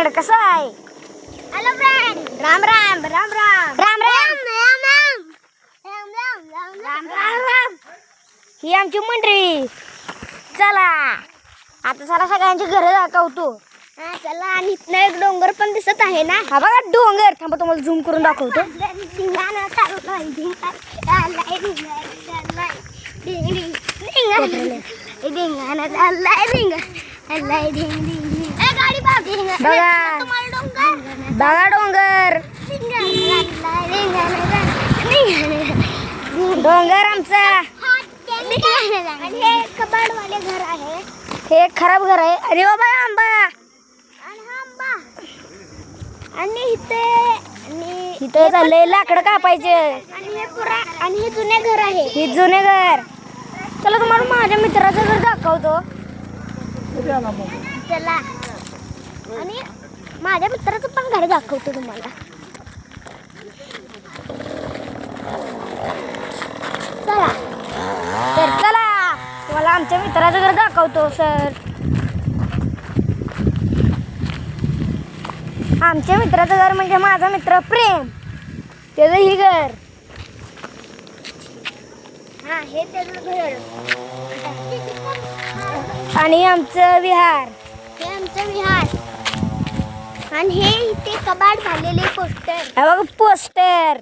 Friend कसा आहे? Hello friend. Ram Ram Ram Ram Ram Ram Ram Ram Ram Ram Ram Ram Ram. ही आमची मंडळी. चला आता चला सगळ्यांची घरं दाखवतो. हा चला. आणि इथनं एक डोंगर पण दिसत आहे ना. हा बघा डोंगर. थांबा तुम्हाला झूम करून दाखवतो. धिंगाणा चालू आहे. धिंगाणा चाललाय. गाडी बघ. बघा. तुम्हाला डोंगर. बघा डोंगर. डोंगर आमचा. आणि हे कबाडवाले घर आहे. हे एक खराब घर आहे. अरे बाबा आंबा. आणि हा आंबा. आणि इथं चाललंय लाकडं कापायचे. आणि हे आणि हे जुने घर आहे. हे जुने घर. चला तुम्हाला माझ्या मित्राचं घर दाखवतो. चला. आणि माझ्या मित्राचं पण घर दाखवतो तुम्हाला. चला. तर चला तुम्हाला आमच्या मित्राचं घर दाखवतो. सर आमच्या मित्राचं घर म्हणजे माझा मित्र प्रेम. त्याचं ही घर. हा हे त्याचं घर. आणि आमचं विहार. हे आमचं विहार. आणि हे इथे कबाड झालेले पोस्टर. हे बघा पोस्टर.